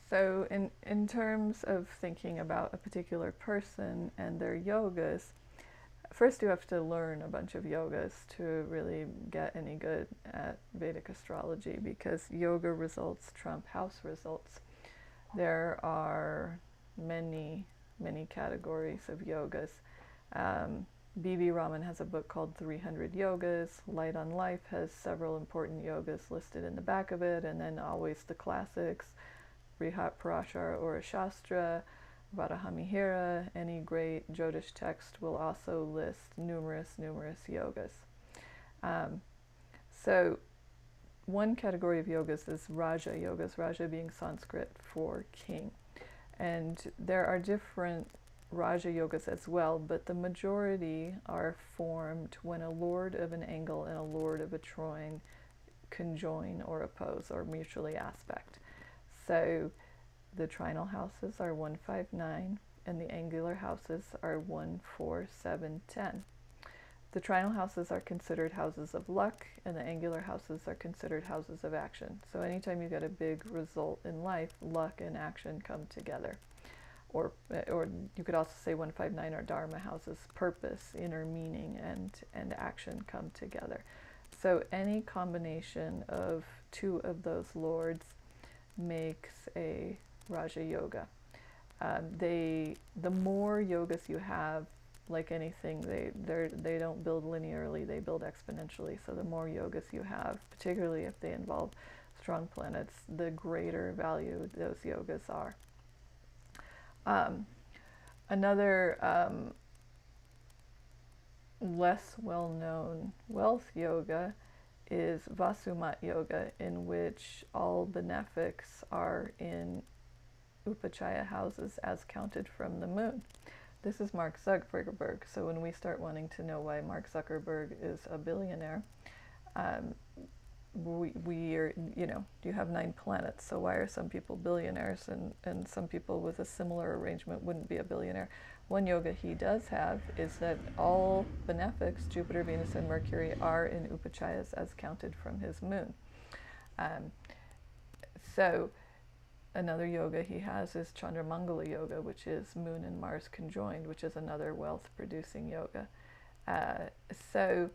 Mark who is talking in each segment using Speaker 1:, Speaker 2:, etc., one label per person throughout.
Speaker 1: So in terms of thinking about a particular person and their yogas, first you have to learn a bunch of yogas to really get any good at Vedic astrology, because yoga results trump house results. There are many, many categories of yogas. B.B. Raman has a book called 300 Yogas. Light on Life has several important yogas listed in the back of it, and then always the classics, Brihat Parashara or Shastra, Varahamihira. Any great Jyotish text will also list numerous yogas. Um, so one category of yogas is Raja yogas, Raja being Sanskrit for king. And there are different Raja yogas as well, but the majority are formed when a lord of an angle and a lord of a trine conjoin or oppose or mutually aspect. So the trinal houses are 1, 5, 9, and the angular houses are 1, 4, 7, 10. The trinal houses are considered houses of luck, and the angular houses are considered houses of action. So anytime you get a big result in life, luck and action come together. Or you could also say 1, 5, 9 are dharma houses, purpose, inner meaning, and action come together. So any combination of two of those lords makes a Raja Yoga. The more yogas you have, like anything, they don't build linearly, they build exponentially. So the more yogas you have, particularly if they involve strong planets, the greater value those yogas are. Another less well-known wealth yoga is Vasumat yoga, in which all benefics are in Upachaya houses as counted from the moon. This is Mark Zuckerberg. So when we start wanting to know why Mark Zuckerberg is a billionaire, we are, you have 9 planets, so why are some people billionaires and some people with a similar arrangement wouldn't be a billionaire? One yoga he does have is that all benefics, Jupiter, Venus, and Mercury, are in Upachayas as counted from his moon. So another yoga he has is Chandramangala yoga, which is Moon and Mars conjoined, which is another wealth-producing yoga. So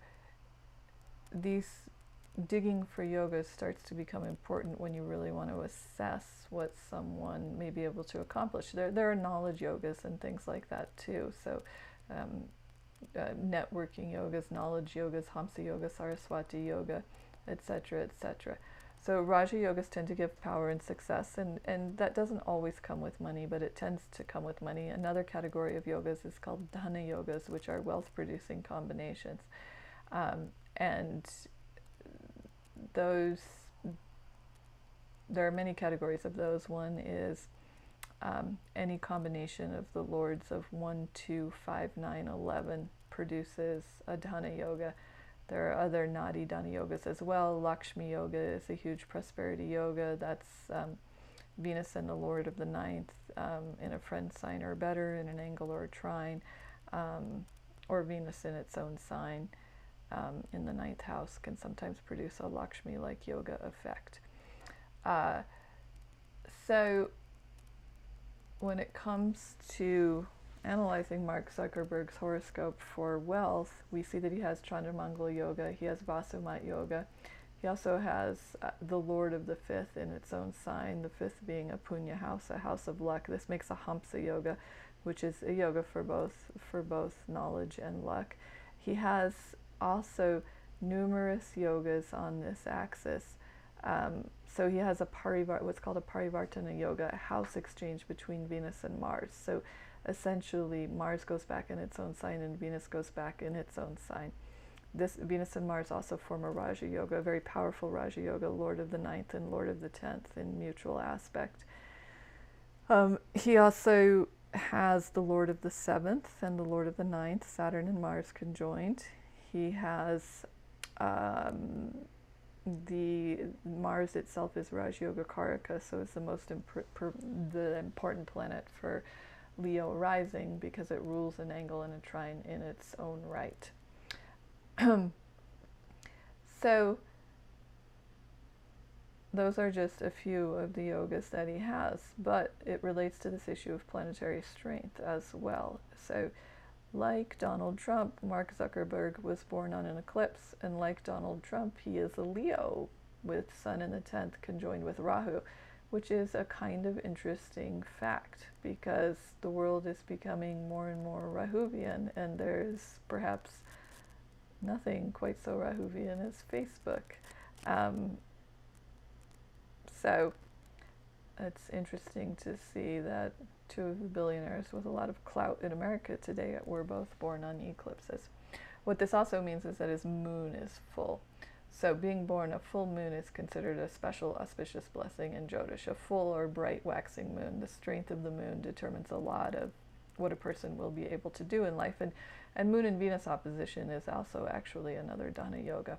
Speaker 1: these digging for yogas starts to become important when you really want to assess what someone may be able to accomplish. There are knowledge yogas and things like that too. So networking yogas, knowledge yogas, Hamsa yoga, Saraswati yoga, etc., etc. So Raja yogas tend to give power and success, and that doesn't always come with money, but it tends to come with money. Another category of yogas is called Dhana yogas, which are wealth-producing combinations. And those, there are many categories of those. One is any combination of the lords of 1, 2, 5, 9, 11 produces a Dhana yoga. There are other Nadi Dhana yogas as well. Lakshmi yoga is a huge prosperity yoga. That's Venus and the Lord of the Ninth in a friend sign or better, in an angle or a trine, or Venus in its own sign in the 9th house can sometimes produce a Lakshmi-like yoga effect. So when it comes to analyzing Mark Zuckerberg's horoscope for wealth, we see that he has Chandramangala yoga, he has Vasumat yoga, he also has the Lord of the 5th in its own sign, the 5th being a Punya house, a house of luck. This makes a Hamsa yoga, which is a yoga for both knowledge and luck. He has also numerous yogas on this axis. So he has what's called a Parivartana yoga, a house exchange between Venus and Mars. So essentially Mars goes back in its own sign and Venus goes back in its own sign. This Venus and Mars also form a Raja yoga, a very powerful Raja yoga, Lord of the 9th and Lord of the 10th in mutual aspect. He also has the Lord of the 7th and the Lord of the 9th, Saturn and Mars conjoined. He has the Mars itself is Raj Yoga Karaka, so it's the most the important planet for Leo rising because it rules an angle and a trine in its own right. So those are just a few of the yogas that he has, but it relates to this issue of planetary strength as well. So, like Donald Trump, Mark Zuckerberg was born on an eclipse, and like Donald Trump, he is a Leo with Sun in the 10th conjoined with Rahu, which is a kind of interesting fact because the world is becoming more and more Rahuvian, and there's perhaps nothing quite so Rahuvian as Facebook. Um, so it's interesting to see that two of the billionaires with a lot of clout in America today were both born on eclipses. What this also means is that his moon is full. So being born a full moon is considered a special auspicious blessing in Jyotish. A full or bright waxing moon, the strength of the moon determines a lot of what a person will be able to do in life. And Moon and Venus opposition is also actually another Dana Yoga.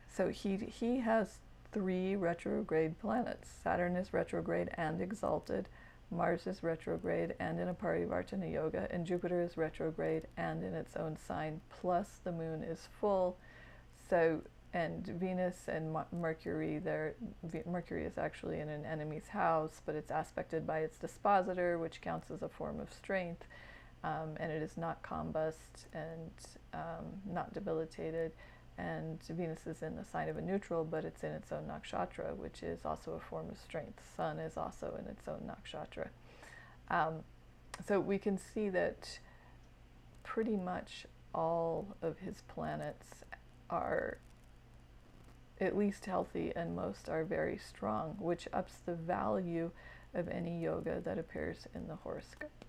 Speaker 1: So he has 3 retrograde planets. Saturn is retrograde and exalted. Mars is retrograde and in a Parivartana Yoga, and Jupiter is retrograde and in its own sign, plus the moon is full. So, and Venus and Mercury, Mercury is actually in an enemy's house, but it's aspected by its dispositor, which counts as a form of strength, and it is not combust and not debilitated. And Venus is in the sign of a neutral, but it's in its own nakshatra, which is also a form of strength. Sun is also in its own nakshatra. So we can see that pretty much all of his planets are at least healthy, and most are very strong, which ups the value of any yoga that appears in the horoscope.